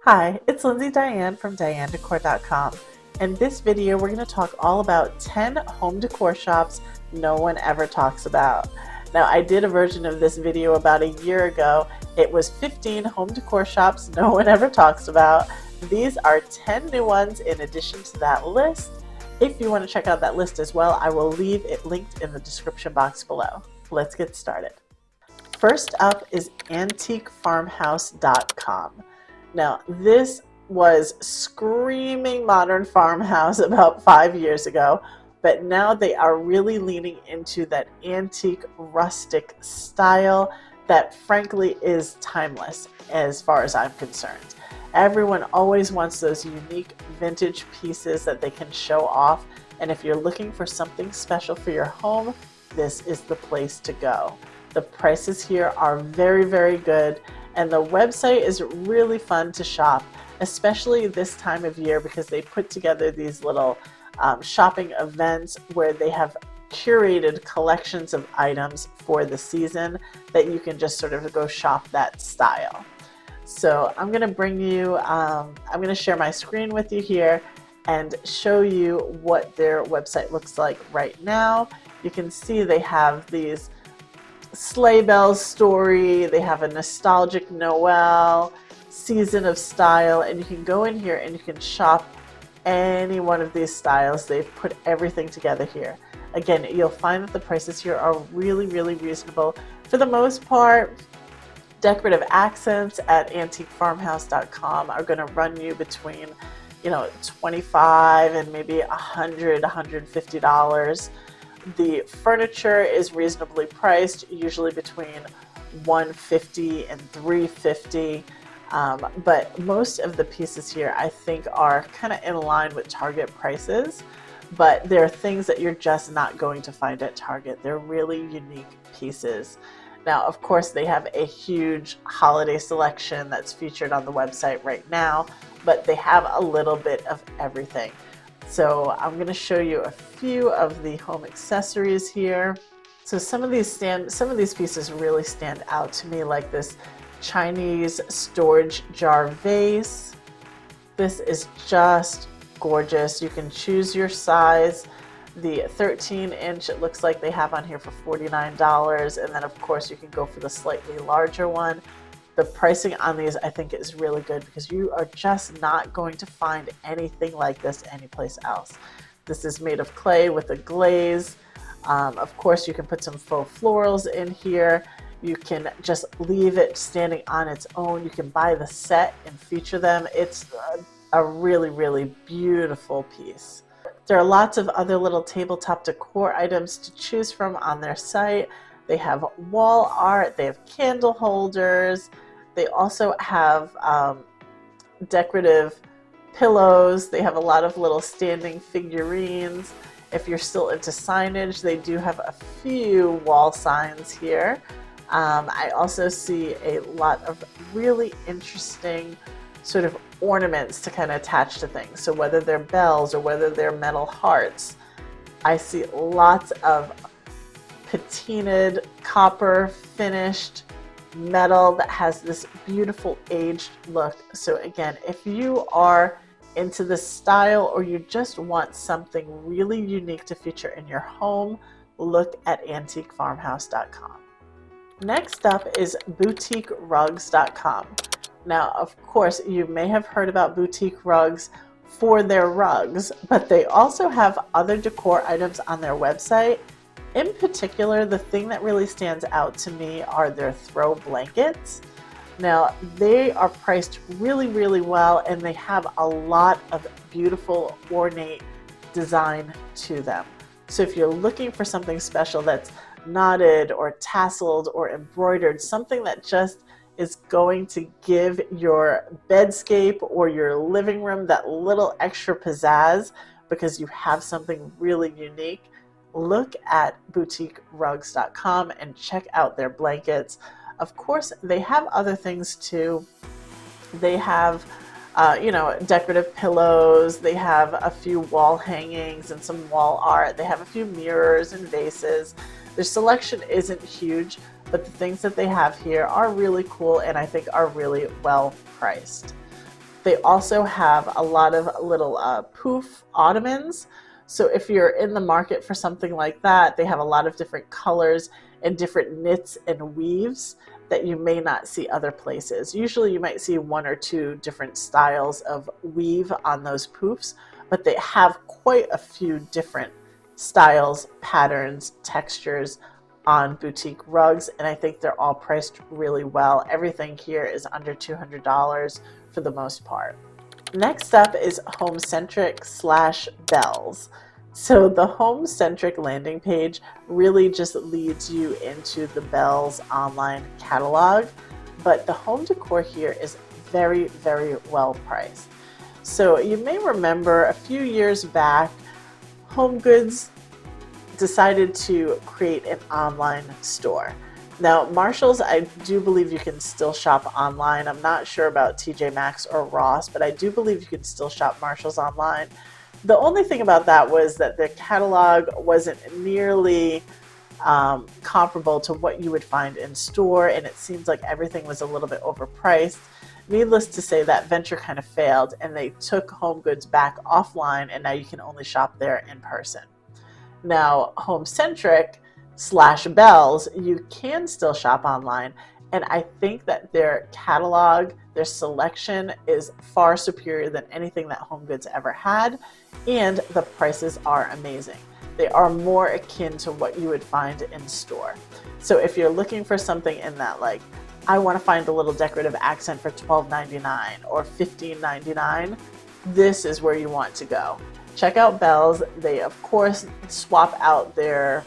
Hi, it's Lindsay Diane from DianeDecor.com. In this video, we're going to talk all about 10 home decor shops no one ever talks about. Now, I did a version of this video about a year ago. It was 15 home decor shops no one ever talks about. These are 10 new ones in addition to that list. If you want to check out that list as well, I will leave it linked in the description box below. Let's get started. First up is antiquefarmhouse.com. Now, this was screaming modern farmhouse about 5 years ago, but now they are really leaning into that antique rustic style that frankly is timeless as far as I'm concerned. Everyone always wants those unique vintage pieces that they can show off, and if you're looking for something special for your home, this is the place to go. The prices here are very, very good. And the website is really fun to shop, especially this time of year because they put together these little shopping events where they have curated collections of items for the season that you can just sort of go shop that style. So I'm going to bring you, I'm going to share my screen with you here and show you what their website looks like right now. You can see they have these sleigh bells story, they have a nostalgic Noel, season of style, and you can go in here and you can shop any one of these styles. They've put everything together here. Again, you'll find that the prices here are really, really reasonable. For the most part, decorative accents at antiquefarmhouse.com are going to run you between, $25 and maybe $100, $150. The furniture is reasonably priced, usually between $150 and $350, but most of the pieces here I think are kind of in line with Target prices, but there are things that you're just not going to find at Target. They're really unique pieces. Now, of course, they have a huge holiday selection that's featured on the website right now, but they have a little bit of everything. So I'm going to show you a few of the home accessories here. So some of these pieces really stand out to me, like this Chinese storage jar vase. This is just gorgeous. You can choose your size. The 13-inch it looks like they have on here for $49, and then of course you can go for the slightly larger one. The pricing on these I think is really good because you are just not going to find anything like this anyplace else. This is made of clay with a glaze. Of course you can put some faux florals in here. You can just leave it standing on its own. You can buy the set and feature them. It's a really, really beautiful piece. There are lots of other little tabletop decor items to choose from on their site. They have wall art, they have candle holders, they also have decorative pillows, they have a lot of little standing figurines. If you're still into signage, they do have a few wall signs here. I also see a lot of really interesting sort of ornaments to kind of attach to things. So whether they're bells or whether they're metal hearts, I see lots of patinaed copper finished metal that has this beautiful aged look. So again, if you are into this style or you just want something really unique to feature in your home, look at antiquefarmhouse.com. Next up is boutiquerugs.com. Now, of course, you may have heard about Boutique Rugs for their rugs, but they also have other decor items on their website. In particular, the thing that really stands out to me are their throw blankets. Now, they are priced really, really well, and they have a lot of beautiful, ornate design to them. So if you're looking for something special that's knotted or tasseled or embroidered, something that just is going to give your bedscape or your living room that little extra pizzazz because you have something really unique, look at boutiquerugs.com and check out their blankets. Of course, they have other things too. They have decorative pillows. They have a few wall hangings and some wall art. They have a few mirrors and vases. Their selection isn't huge, but the things that they have here are really cool and I think are really well priced. They also have a lot of little poof ottomans. So if you're in the market for something like that, they have a lot of different colors and different knits and weaves that you may not see other places. Usually you might see one or two different styles of weave on those poofs, but they have quite a few different styles, patterns, textures on boutique rugs, and I think they're all priced really well. Everything here is under $200 for the most part. Next up is Homecentric / Bells. So the Homecentric landing page really just leads you into the Bells online catalog, but the home decor here is very, very well priced. So you may remember a few years back, HomeGoods decided to create an online store. Now, Marshall's, I do believe you can still shop online. I'm not sure about TJ Maxx or Ross, but I do believe you can still shop Marshall's online. The only thing about that was that the catalog wasn't nearly comparable to what you would find in store, and it seems like everything was a little bit overpriced. Needless to say, that venture kind of failed, and they took HomeGoods back offline, and now you can only shop there in person. Now, Homecentric / Bells, you can still shop online, and I think that their catalog, their selection is far superior than anything that HomeGoods ever had, and the prices are amazing. They are more akin to what you would find in store. So if you're looking for something in that, like, I want to find a little decorative accent for $12.99 or $15.99, this is where you want to go. Check out Bells. They, of course, swap out their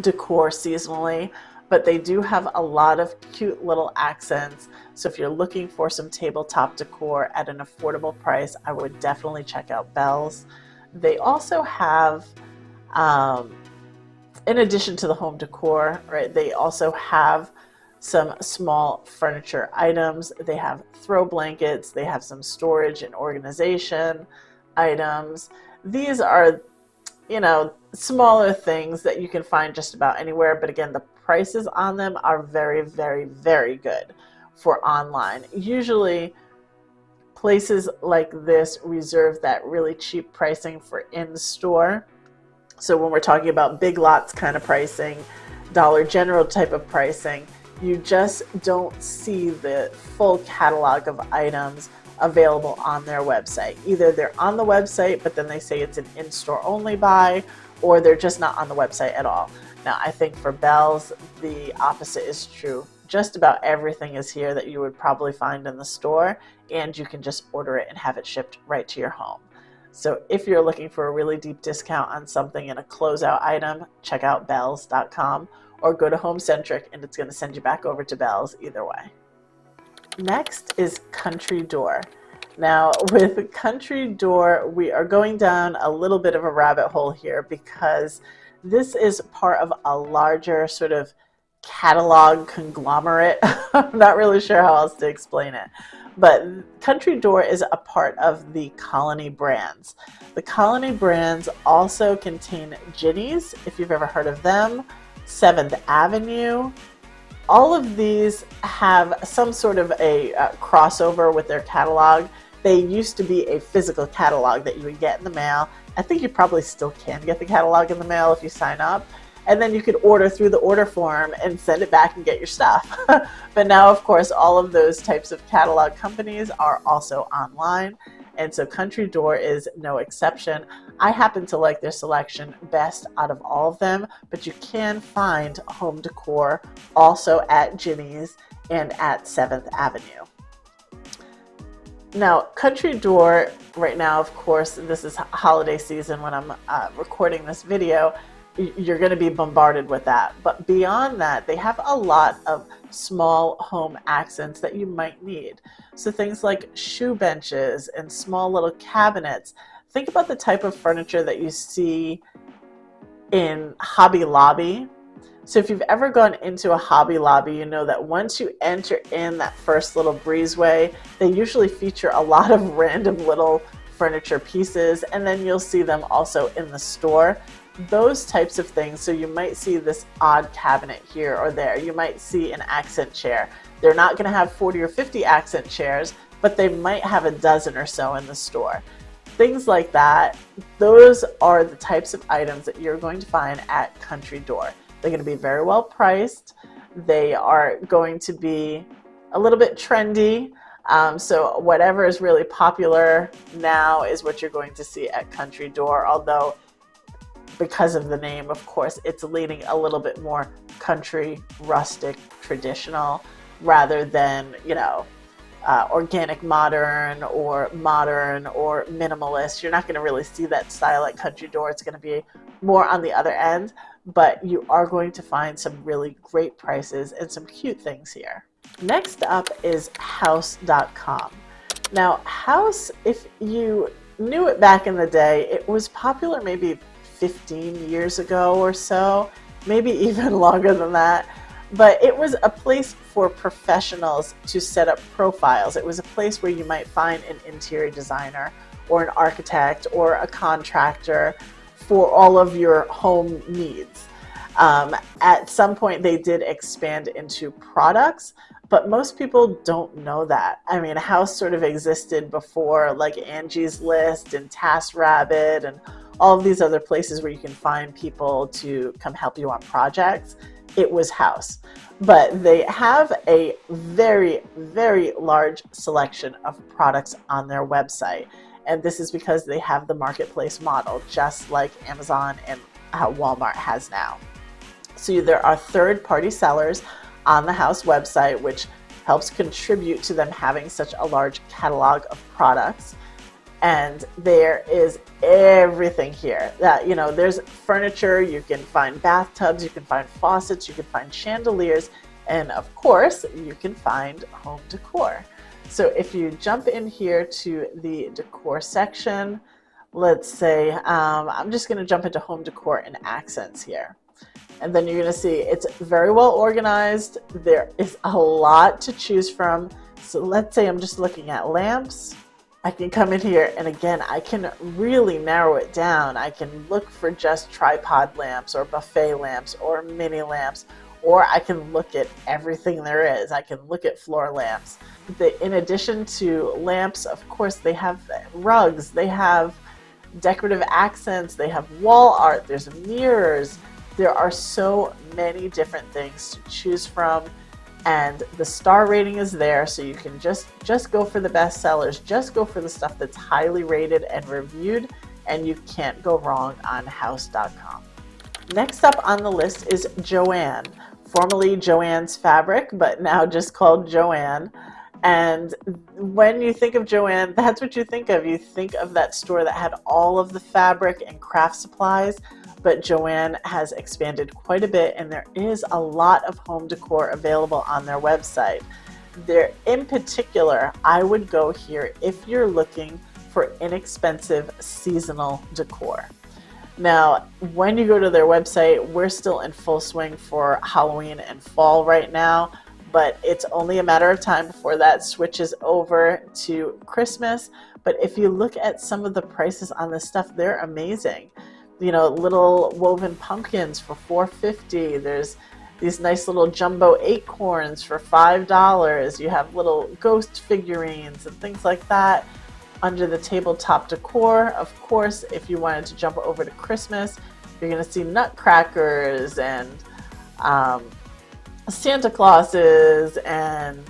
decor seasonally, but they do have a lot of cute little accents. So if you're looking for some tabletop decor at an affordable price, I would definitely check out Bells. They also have, in addition to the home decor, right, they also have some small furniture items. They have throw blankets. They have some storage and organization items. These are, you know, smaller things that you can find just about anywhere, but again, the prices on them are very, very, very good for online. Usually places like this reserve that really cheap pricing for in-store. So when we're talking about Big Lots kind of pricing, Dollar General type of pricing, you just don't see the full catalog of items available on their website. Either they're on the website, but then they say it's an in-store only buy, or they're just not on the website at all. Now, I think for Bells, the opposite is true. Just about everything is here that you would probably find in the store, and you can just order it and have it shipped right to your home. So if you're looking for a really deep discount on something in a closeout item, check out bells.com or go to Homecentric, and it's going to send you back over to Bells either way. Next is Country Door. Now, with Country Door, we are going down a little bit of a rabbit hole here because this is part of a larger sort of catalog conglomerate. I'm not really sure how else to explain it. But Country Door is a part of the Colony brands. The Colony brands also contain Ginny's, if you've ever heard of them, 7th Avenue. All of these have some sort of a crossover with their catalog. They used to be a physical catalog that you would get in the mail. I think you probably still can get the catalog in the mail if you sign up. And then you could order through the order form and send it back and get your stuff. But now, of course, all of those types of catalog companies are also online. And so Country Door is no exception. I happen to like their selection best out of all of them, but you can find home decor also at Ginny's and at 7th Avenue. Now, Country Door right now, of course, this is holiday season when I'm recording this video. You're going to be bombarded with that. But beyond that, they have a lot of small home accents that you might need. So things like shoe benches and small little cabinets. Think about the type of furniture that you see in Hobby Lobby. So if you've ever gone into a Hobby Lobby, you know that once you enter in that first little breezeway, they usually feature a lot of random little furniture pieces, and then you'll see them also in the store. Those types of things. So you might see this odd cabinet here or there. You might see an accent chair. They're not going to have 40 or 50 accent chairs, but they might have a dozen or so in the store. Things like that, those are the types of items that you're going to find at Country Door. They're going to be very well priced. They are going to be a little bit trendy. So whatever is really popular now is what you're going to see at Country Door, although because of the name, of course, it's leaning a little bit more country, rustic, traditional, rather than, organic modern or minimalist. You're not going to really see that style at Country Door. It's going to be more on the other end, but you are going to find some really great prices and some cute things here. Next up is Houzz.com. Now, Houzz, if you knew it back in the day, it was popular maybe 15 years ago or so, maybe even longer than that. But it was a place for professionals to set up profiles. It was a place where you might find an interior designer or an architect or a contractor for all of your home needs. At some point, they did expand into products, but most people don't know that. I mean, Houzz sort of existed before, like Angie's List and TaskRabbit and all of these other places where you can find people to come help you on projects. It was Houzz. But they have a very, very large selection of products on their website. And this is because they have the marketplace model, just like Amazon and Walmart has now. So there are third-party sellers on the Houzz website, which helps contribute to them having such a large catalog of products. And there is everything here. There's furniture, you can find bathtubs, you can find faucets, you can find chandeliers, and of course, you can find home decor. So if you jump in here to the decor section, let's say, I'm just going to jump into home decor and accents here. And then you're going to see it's very well organized. There is a lot to choose from. So let's say I'm just looking at lamps. I can come in here and again, I can really narrow it down. I can look for just tripod lamps or buffet lamps or mini lamps, or I can look at everything there is. I can look at floor lamps. In addition to lamps, of course, they have rugs, they have decorative accents, they have wall art, there's mirrors. There are so many different things to choose from. And the star rating is there, so you can just go for the best sellers, just go for the stuff that's highly rated and reviewed, and you can't go wrong on Houzz.com. Next up on the list is Joann, formerly Joann's Fabric, but now just called Joann. And when you think of Joann, that's what you think of. You think of that store that had all of the fabric and craft supplies. But Joann has expanded quite a bit, and there is a lot of home decor available on their website. In particular, I would go here if you're looking for inexpensive seasonal decor. Now, when you go to their website, we're still in full swing for Halloween and fall right now, but it's only a matter of time before that switches over to Christmas. But if you look at some of the prices on this stuff, they're amazing. Little woven pumpkins for $4.50. There's these nice little jumbo acorns for $5. You have little ghost figurines and things like that under the tabletop decor. Of course, if you wanted to jump over to Christmas, you're going to see nutcrackers and Santa Clauses and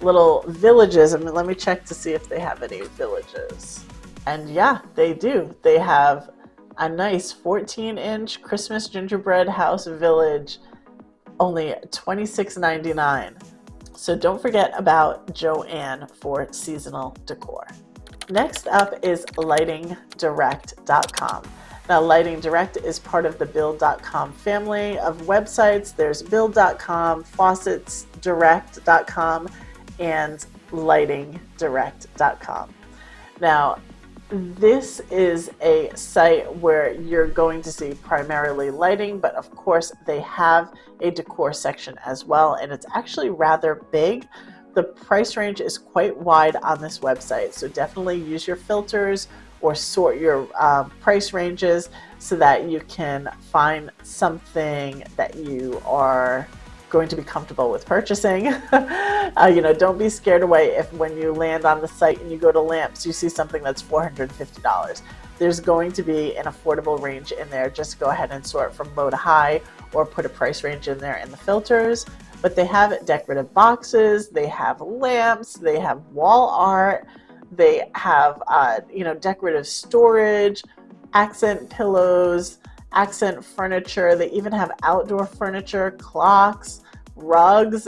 little villages. Let me check to see if they have any villages. And yeah, they do. They have a nice 14-inch Christmas gingerbread house village, only $26.99. So don't forget about Joann for seasonal decor. Next up is lightingdirect.com. Now, Lighting Direct is part of the Build.com family of websites. There's Build.com, FaucetsDirect.com, and LightingDirect.com. Now, this is a site where you're going to see primarily lighting, but of course they have a decor section as well, and it's actually rather big. The price range is quite wide on this website, so definitely use your filters or sort your price ranges so that you can find something that you are going to be comfortable with purchasing. Don't be scared away if when you land on the site and you go to lamps, you see something that's $450. There's going to be an affordable range in there. Just go ahead and sort from low to high or put a price range in there in the filters. But they have decorative boxes, they have lamps, they have wall art, they have decorative storage, accent pillows, accent furniture. They even have outdoor furniture, clocks, rugs.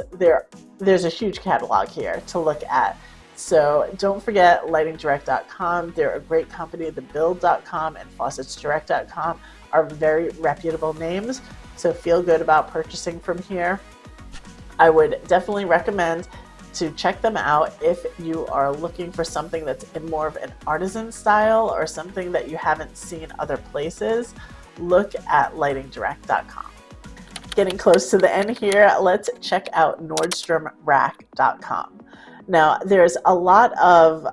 There's a huge catalog here to look at. So don't forget lightingdirect.com. They're a great company. Thebuild.com and faucetsdirect.com are very reputable names. So feel good about purchasing from here. I would definitely recommend to check them out if you are looking for something that's in more of an artisan style or something that you haven't seen other places. Look at lightingdirect.com. Getting close to the end here, let's check out NordstromRack.com. Now, there's a lot of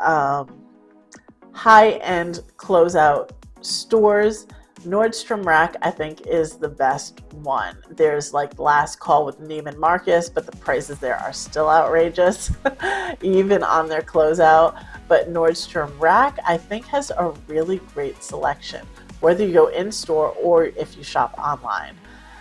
high-end closeout stores. Nordstrom Rack, I think, is the best one. There's like Last Call with Neiman Marcus, but the prices there are still outrageous, even on their closeout. But Nordstrom Rack, I think, has a really great selection, whether you go in store or if you shop online.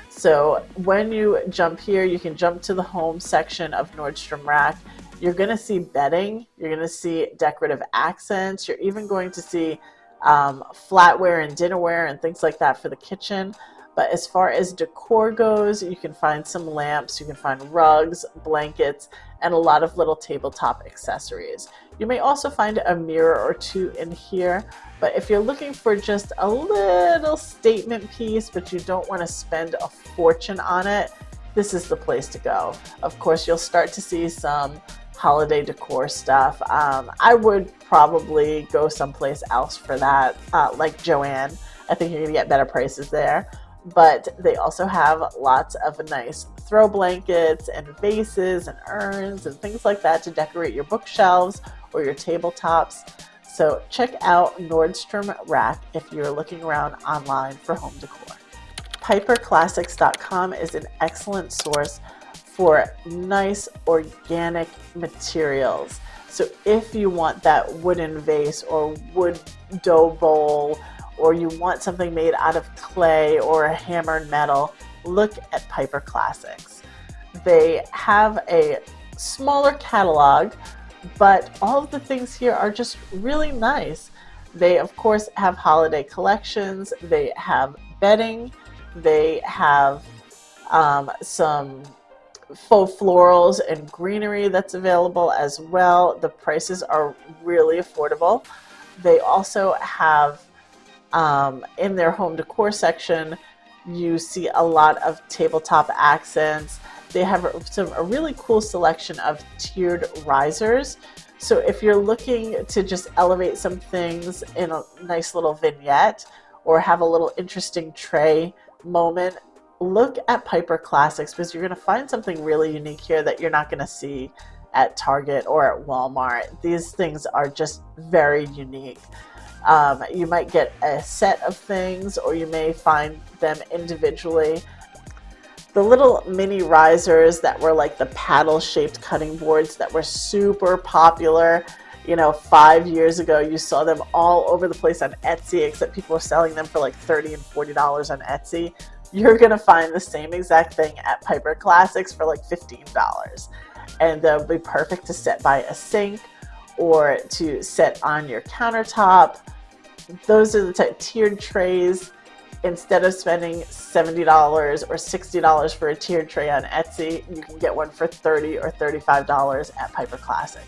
So when you jump here, you can jump to the home section of Nordstrom Rack. You're going to see bedding, you're going to see decorative accents, you're even going to see flatware and dinnerware and things like that for the kitchen. But as far as decor goes, you can find some lamps, you can find rugs, blankets, and a lot of little tabletop accessories. You may also find a mirror or two in here, but if you're looking for just a little statement piece, but you don't want to spend a fortune on it, this is the place to go. Of course, you'll start to see some holiday decor stuff. I would probably go someplace else for that, like Joann. I think you're going to get better prices there. But they also have lots of nice throw blankets and vases and urns and things like that to decorate your bookshelves or your tabletops. So check out Nordstrom Rack if you're looking around online for home decor. PiperClassics.com is an excellent source for nice organic materials. So if you want that wooden vase or wood dough bowl, or you want something made out of clay or a hammered metal, look at Piper Classics. They have a smaller catalog, but all of the things here are just really nice. They, of course, have holiday collections. They have bedding. They have some faux florals and greenery that's available as well. The prices are really affordable. They also have in their home decor section, you see a lot of tabletop accents. They have a really cool selection of tiered risers. So if you're looking to just elevate some things in a nice little vignette or have a little interesting tray moment, look at Piper Classics, because you're going to find something really unique here that you're not going to see at Target or at Walmart. These things are just very unique. You might get a set of things, or you may find them individually. The little mini risers that were like the paddle-shaped cutting boards that were super popular, 5 years ago, you saw them all over the place on Etsy, except people were selling them for like $30 and $40 on Etsy. You're going to find the same exact thing at Piper Classics for like $15. And they'll be perfect to set by a sink or to set on your countertop. Those are the type tiered trays. Instead of spending $70 or $60 for a tiered tray on Etsy, you can get one for $30 or $35 at Piper Classics.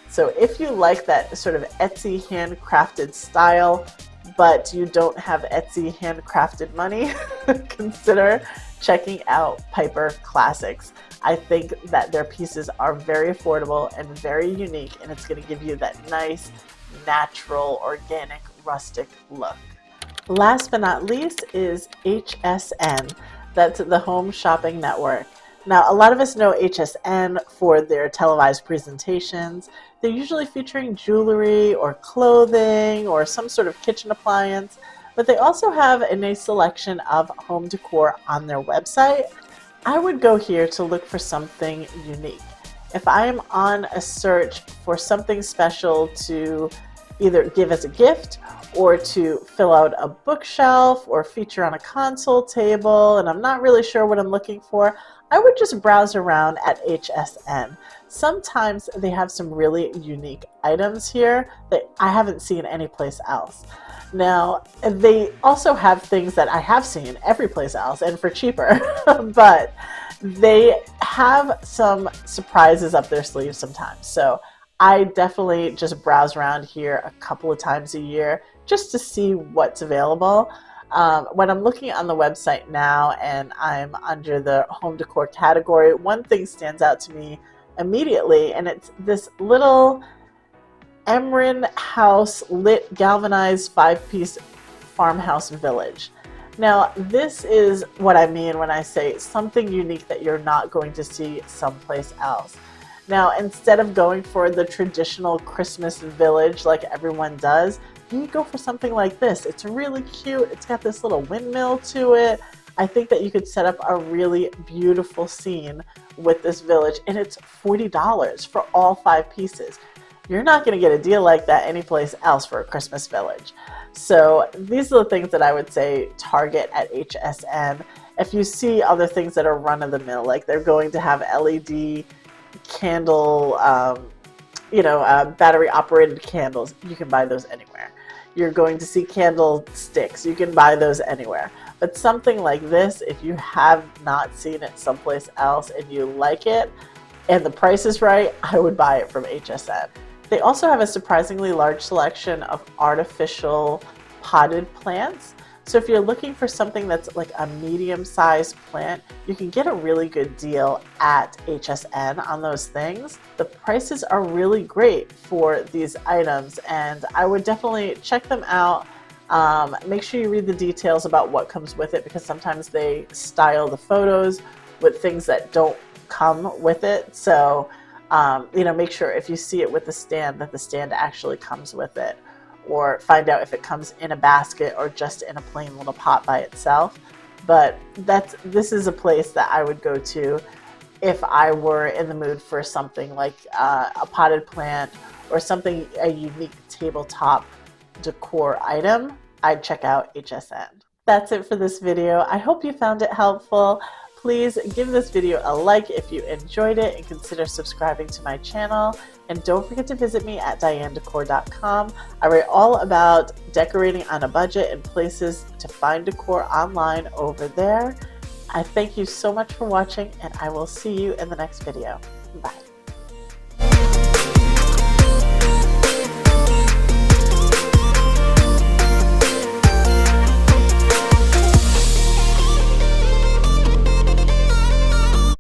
So if you like that sort of Etsy handcrafted style, but you don't have Etsy handcrafted money, consider checking out Piper Classics. I think that their pieces are very affordable and very unique, and it's going to give you that nice, natural, organic, rustic look. Last but not least is HSN. That's the Home Shopping Network. Now, a lot of us know HSN for their televised presentations. They're usually featuring jewelry or clothing or some sort of kitchen appliance, but they also have a nice selection of home decor on their website. I would go here to look for something unique. If I am on a search for something special to either give as a gift or to fill out a bookshelf or feature on a console table, and I'm not really sure what I'm looking for, I would just browse around at HSN. Sometimes they have some really unique items here that I haven't seen anyplace else. Now, they also have things that I have seen every place else and for cheaper, but they have some surprises up their sleeves sometimes. So I definitely just browse around here a couple of times a year just to see what's available. When I'm looking on the website now and I'm under the home decor category, one thing stands out to me immediately, and it's this little Emrin House lit galvanized 5-piece farmhouse village. Now, this is what I mean when I say something unique that you're not going to see someplace else. Now, instead of going for the traditional Christmas village like everyone does, you go for something like this. It's really cute. It's got this little windmill to it. I think that you could set up a really beautiful scene with this village, and it's $40 for all 5 pieces. You're not going to get a deal like that anyplace else for a Christmas village. So these are the things that I would say target at HSN. If you see other things that are run-of-the-mill, like they're going to have LED candle, battery-operated candles, you can buy those anywhere. You're going to see candlesticks, you can buy those anywhere. But something like this, if you have not seen it someplace else and you like it, and the price is right, I would buy it from HSN. They also have a surprisingly large selection of artificial potted plants. So if you're looking for something that's like a medium-sized plant, you can get a really good deal at HSN on those things. The prices are really great for these items, and I would definitely check them out. Make sure you read the details about what comes with it, because sometimes they style the photos with things that don't come with it. So make sure if you see it with the stand that the stand actually comes with it, or find out if it comes in a basket or just in a plain little pot by itself. But this is a place that I would go to if I were in the mood for something like a potted plant or a unique tabletop decor item. I'd check out HSN. That's it for this video. I hope you found it helpful. Please give this video a like if you enjoyed it, and consider subscribing to my channel. And don't forget to visit me at dianedecor.com. I write all about decorating on a budget and places to find decor online over there. I thank you so much for watching, and I will see you in the next video. Bye.